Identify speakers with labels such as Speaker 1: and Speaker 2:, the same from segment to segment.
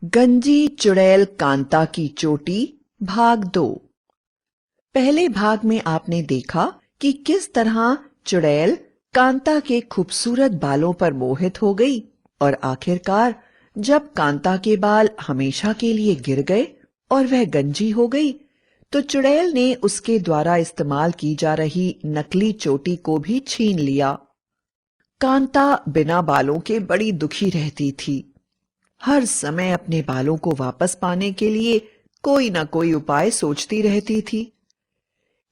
Speaker 1: गंजी चुड़ैल कांता की चोटी भाग 2। पहले भाग में आपने देखा कि किस तरह चुड़ैल कांता के खूबसूरत बालों पर मोहित हो गई और आखिरकार जब कांता के बाल हमेशा के लिए गिर गए और वह गंजी हो गई तो चुड़ैल ने उसके द्वारा इस्तेमाल की जा रही नकली चोटी को भी छीन लिया। कांता बिना बालों के बड़ी दुखी रहती थी। हर समय अपने बालों को वापस पाने के लिए कोई ना कोई उपाय सोचती रहती थी।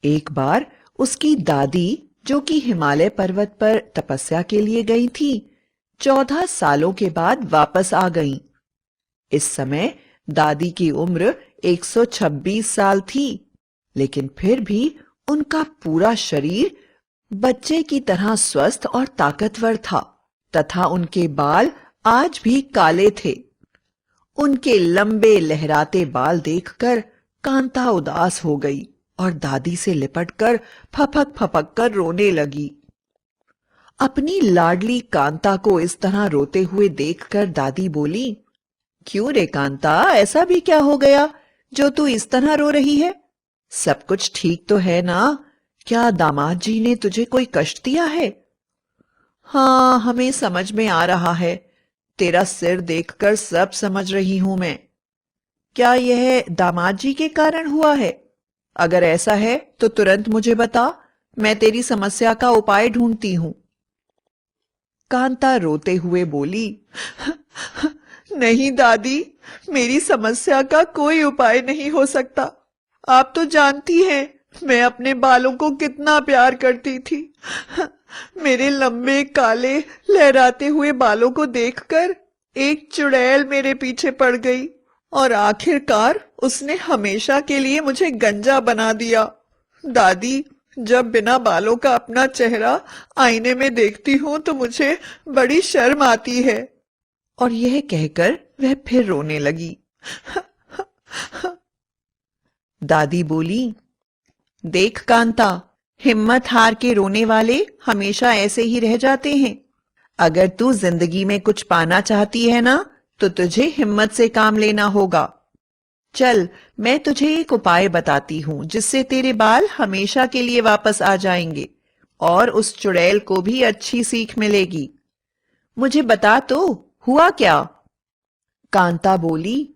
Speaker 1: एक बार उसकी दादी, जो कि हिमालय पर्वत पर तपस्या के लिए गई थी, 14 सालों के बाद वापस आ गईं। इस समय दादी की उम्र 126 साल थी, लेकिन फिर भी उनका पूरा शरीर बच्चे की तरह स्वस्थ और ताकतवर था तथा उनके बाल आज भी काले थे। उनके लंबे लहराते बाल देखकर कांता उदास हो गई और दादी से लिपटकर फपक फपक कर रोने लगी। अपनी लाडली कांता को इस तरह रोते हुए देखकर दादी बोली, क्यों रे कांता, ऐसा भी क्या हो गया जो तू इस तरह रो रही है? सब कुछ ठीक तो है ना? क्या दामाद जी ने तुझे कोई कष्ट दिया है? हाँ, हमें समझ में आ रहा है। तेरा सिर देखकर सब समझ रही हूं मैं। क्या यह दामाद जी के कारण हुआ है? अगर ऐसा है तो तुरंत मुझे बता, मैं तेरी समस्या का उपाय ढूंढती हूं। कांता रोते हुए बोली, नहीं दादी, मेरी समस्या का कोई उपाय नहीं हो सकता। आप तो जानती हैं मैं अपने बालों को कितना प्यार करती थी। मेरे लंबे काले लहराते हुए बालों को देखकर एक चुड़ैल मेरे पीछे पड़ गई और आखिरकार उसने हमेशा के लिए मुझे गंजा बना दिया। दादी, जब बिना बालों का अपना चेहरा आईने में देखती हूँ तो मुझे बड़ी शर्म आती है। और यह कहकर वह फिर रोने लगी। दादी बोली, देख कांता, हिम्मत हार के रोने वाले हमेशा ऐसे ही रह जाते हैं। अगर तू जिंदगी में कुछ पाना चाहती है ना, तो तुझे हिम्मत से काम लेना होगा। चल, मैं तुझे एक उपाय बताती हूँ जिससे तेरे बाल हमेशा के लिए वापस आ जाएंगे और उस चुड़ैल को भी अच्छी सीख मिलेगी। मुझे बता तो, हुआ क्या? कांता बोली,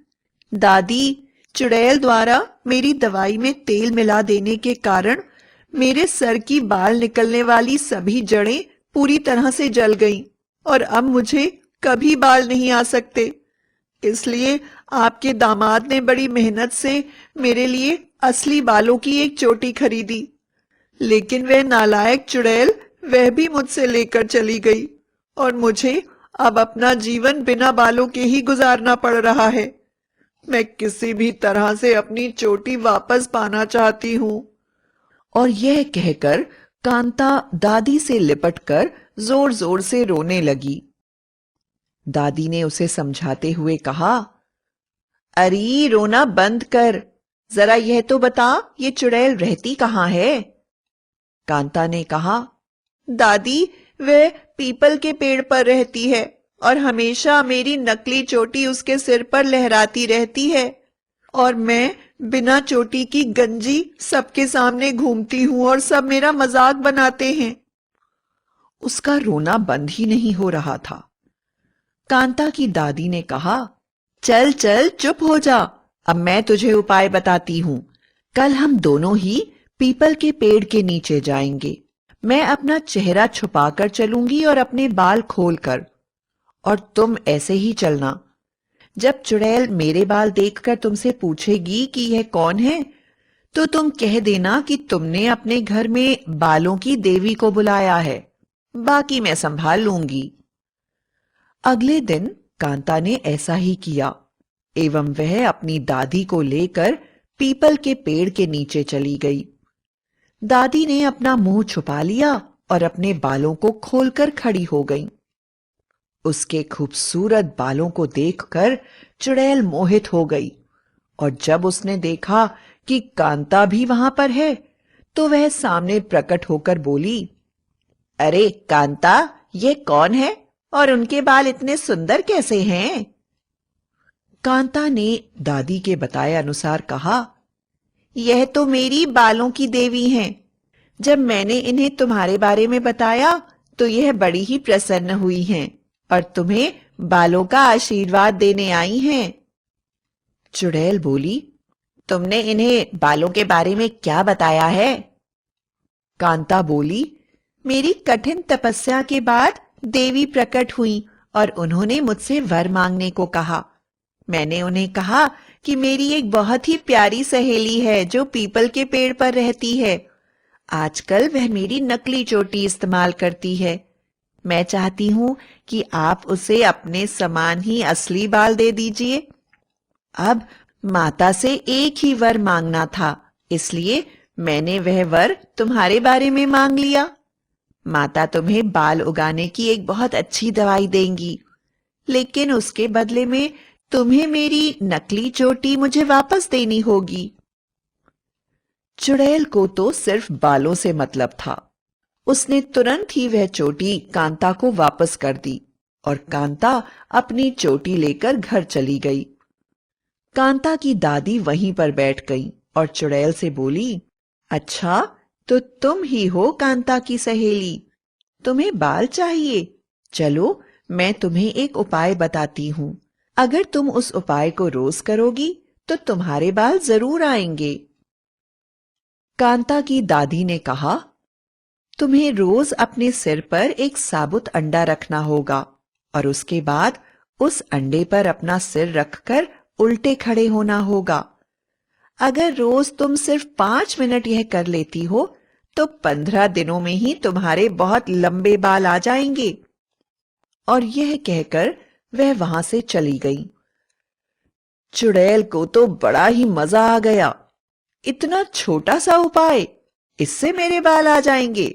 Speaker 1: दादी, चुड़ैल द्वारा मेरी दवाई में तेल मिला देने के कारण मेरे सर की बाल निकलने वाली सभी जड़ें पूरी तरह से जल गईं और अब मुझे कभी बाल नहीं आ सकते। इसलिए आपके दामाद ने बड़ी मेहनत से मेरे लिए असली बालों की एक चोटी खरीदी, लेकिन वह नालायक चुड़ैल वह भी मुझसे लेकर चली गई और मुझे अब अपना जीवन बिना बालों के ही गुजारना पड़ रहा है। मैं किसी भी तरह से अपनी चोटी वापस पाना चाहती हूँ। और यह कहकर कांता दादी से लिपटकर जोर जोर से रोने लगी। दादी ने उसे समझाते हुए कहा, अरे रोना बंद कर, जरा यह तो बता, ये चुड़ैल रहती कहाँ है? कांता ने कहा, दादी, वह पीपल के पेड़ पर रहती है और हमेशा मेरी नकली चोटी उसके सिर पर लहराती रहती है और मैं बिना चोटी की गंजी सबके सामने घूमती हूं और सब मेरा मजाक बनाते हैं। उसका रोना बंद ही नहीं हो रहा था। कांता की दादी ने कहा, चल चल चुप हो जा, अब मैं तुझे उपाय बताती हूं। कल हम दोनों ही पीपल के पेड़ के नीचे जाएंगे। मैं अपना चेहरा छुपाकर चलूंगी और अपने बाल खोलकर, और तुम ऐसे ही चलना। जब चुड़ैल मेरे बाल देखकर तुमसे पूछेगी कि यह कौन है, तो तुम कह देना कि तुमने अपने घर में बालों की देवी को बुलाया है। बाकी मैं संभाल लूंगी। अगले दिन कांता ने ऐसा ही किया एवं वह अपनी दादी को लेकर पीपल के पेड़ के नीचे चली गई। दादी ने अपना मुंह छुपा लिया और अपने बालों को खोलकर खड़ी हो गई। उसके खूबसूरत बालों को देखकर चुड़ैल मोहित हो गई और जब उसने देखा कि कांता भी वहां पर है, तो वह सामने प्रकट होकर बोली, अरे कांता, ये कौन है और उनके बाल इतने सुंदर कैसे हैं? कांता ने दादी के बताए अनुसार कहा, यह तो मेरी बालों की देवी हैं। जब मैंने इन्हें तुम्हारे बारे में बताया तो यह बड़ी ही प्रसन्न हुई हैं और तुम्हें बालों का आशीर्वाद देने आई हैं। चुड़ैल बोली, तुमने इन्हें बालों के बारे में क्या बताया है? कांता बोली, मेरी कठिन तपस्या के बाद देवी प्रकट हुई और उन्होंने मुझसे वर मांगने को कहा। मैंने उन्हें कहा कि मेरी एक बहुत ही प्यारी सहेली है जो पीपल के पेड़ पर रहती है। आजकल वह मेरी नकली चोटी इस्तेमाल करती है। मैं चाहती हूं कि आप उसे अपने समान ही असली बाल दे दीजिए। अब माता से एक ही वर मांगना था, इसलिए मैंने वह वर तुम्हारे बारे में मांग लिया। माता तुम्हें बाल उगाने की एक बहुत अच्छी दवाई देंगी, लेकिन उसके बदले में तुम्हें मेरी नकली चोटी मुझे वापस देनी होगी। चुड़ैल को तो सिर्फ बालों से मतलब था। उसने तुरंत ही वह चोटी कांता को वापस कर दी और कांता अपनी चोटी लेकर घर चली गई। कांता की दादी वहीं पर बैठ गई और चुड़ैल से बोली, अच्छा, तो तुम ही हो कांता की सहेली। तुम्हें बाल चाहिए? चलो, मैं तुम्हें एक उपाय बताती हूं। अगर तुम उस उपाय को रोज करोगी तो तुम्हारे बाल जरूर आएंगे। कांता की दादी ने कहा, तुम्हें रोज अपने सिर पर एक साबुत अंडा रखना होगा और उसके बाद उस अंडे पर अपना सिर रखकर उल्टे खड़े होना होगा। अगर रोज तुम सिर्फ 5 मिनट यह कर लेती हो तो 15 दिनों में ही तुम्हारे बहुत लंबे बाल आ जाएंगे। और यह कहकर वह वहां से चली गई। चुड़ैल को तो बड़ा ही मजा आ गया। इतना छोटा सा उपाय, इससे मेरे बाल आ जाएंगे।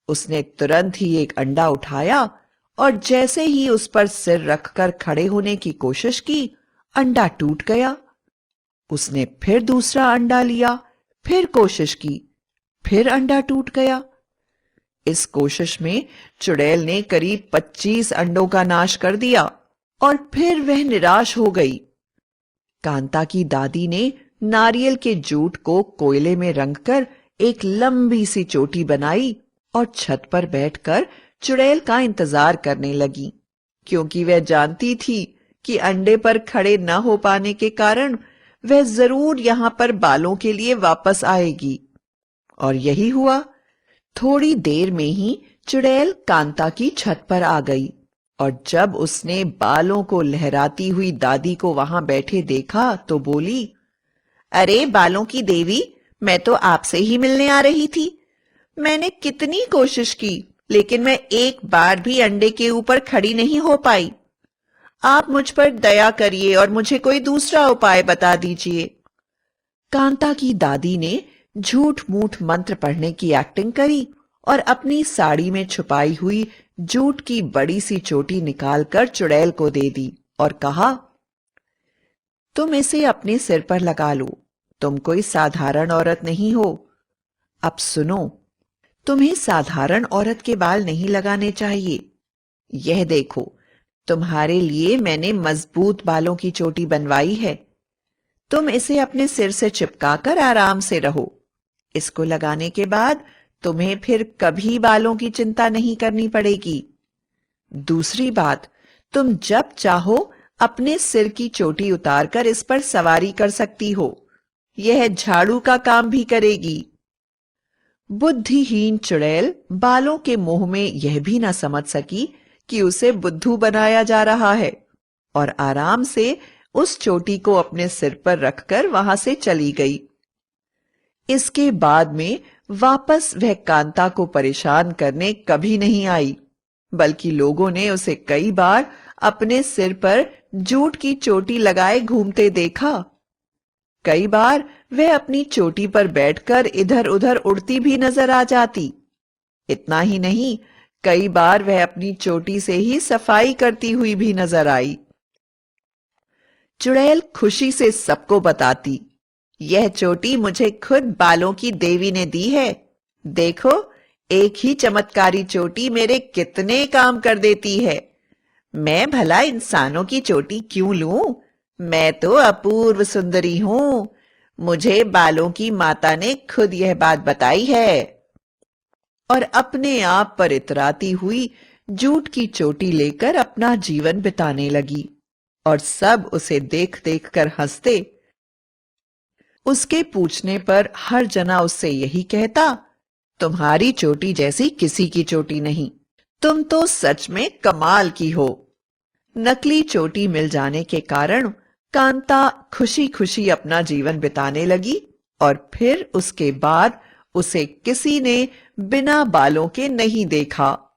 Speaker 1: उसने तुरंत ही एक अंडा उठाया और जैसे ही उस पर सिर रखकर खड़े होने की कोशिश की, अंडा टूट गया। उसने फिर दूसरा अंडा लिया, फिर कोशिश की, फिर अंडा टूट गया। इस कोशिश में चुड़ैल ने करीब 25 अंडों का नाश कर दिया और फिर वह निराश हो गई। कांता की दादी ने नारियल के जूट को कोयले में रंगकर एक लंबी सी चोटी बनाई और छत पर बैठकर चुड़ैल का इंतजार करने लगी, क्योंकि वह जानती थी कि अंडे पर खड़े न हो पाने के कारण वह जरूर यहां पर बालों के लिए वापस आएगी। और यही हुआ। थोड़ी देर में ही चुड़ैल कांता की छत पर आ गई और जब उसने बालों को लहराती हुई दादी को वहां बैठे देखा तो बोली, अरे बालों की देवी, मैं तो आपसे ही मिलने आ रही थी। मैंने कितनी कोशिश की, लेकिन मैं एक बार भी अंडे के ऊपर खड़ी नहीं हो पाई। आप मुझ पर दया करिए और मुझे कोई दूसरा उपाय बता दीजिए। कांता की दादी ने झूठ मूठ मंत्र पढ़ने की एक्टिंग करी और अपनी साड़ी में छुपाई हुई जूट की बड़ी सी चोटी निकालकर चुड़ैल को दे दी और कहा, तुम इसे अपने सिर पर लगा लो। तुम कोई साधारण औरत नहीं हो। अब सुनो, तुम्हें साधारण औरत के बाल नहीं लगाने चाहिए। यह देखो, तुम्हारे लिए मैंने मजबूत बालों की चोटी बनवाई है। तुम इसे अपने सिर से चिपकाकर आराम से रहो। इसको लगाने के बाद तुम्हें फिर कभी बालों की चिंता नहीं करनी पड़ेगी। दूसरी बात, तुम जब चाहो अपने सिर की चोटी उतारकर इस पर सवारी कर सकती हो। यह झाड़ू का काम भी करेगी। बुद्धिहीन चुड़ैल बालों के मोह में यह भी ना समझ सकी कि उसे बुद्धू बनाया जा रहा है और आराम से उस चोटी को अपने सिर पर रखकर वहां से चली गई। इसके बाद में वापस वह कांता को परेशान करने कभी नहीं आई, बल्कि लोगों ने उसे कई बार अपने सिर पर जूट की चोटी लगाए घूमते देखा। कई बार वह अपनी चोटी पर बैठकर इधर उधर उड़ती भी नजर आ जाती। इतना ही नहीं, कई बार वह अपनी चोटी से ही सफाई करती हुई भी नजर आई। चुड़ैल खुशी से सबको बताती, यह चोटी मुझे खुद बालों की देवी ने दी है। देखो, एक ही चमत्कारी चोटी मेरे कितने काम कर देती है। मैं भला इंसानों की चोटी क्यों लूं? मैं तो अपूर्व सुंदरी हूं। मुझे बालों की माता ने खुद यह बात बताई है। और अपने आप पर इतराती हुई जूट की चोटी लेकर अपना जीवन बिताने लगी और सब उसे देख देख कर हंसते। उसके पूछने पर हर जना उससे यही कहता, तुम्हारी चोटी जैसी किसी की चोटी नहीं, तुम तो सच में कमाल की हो। नकली चोटी मिल जाने के कारण कांता खुशी खुशी अपना जीवन बिताने लगी और फिर उसके बाद उसे किसी ने बिना बालों के नहीं देखा।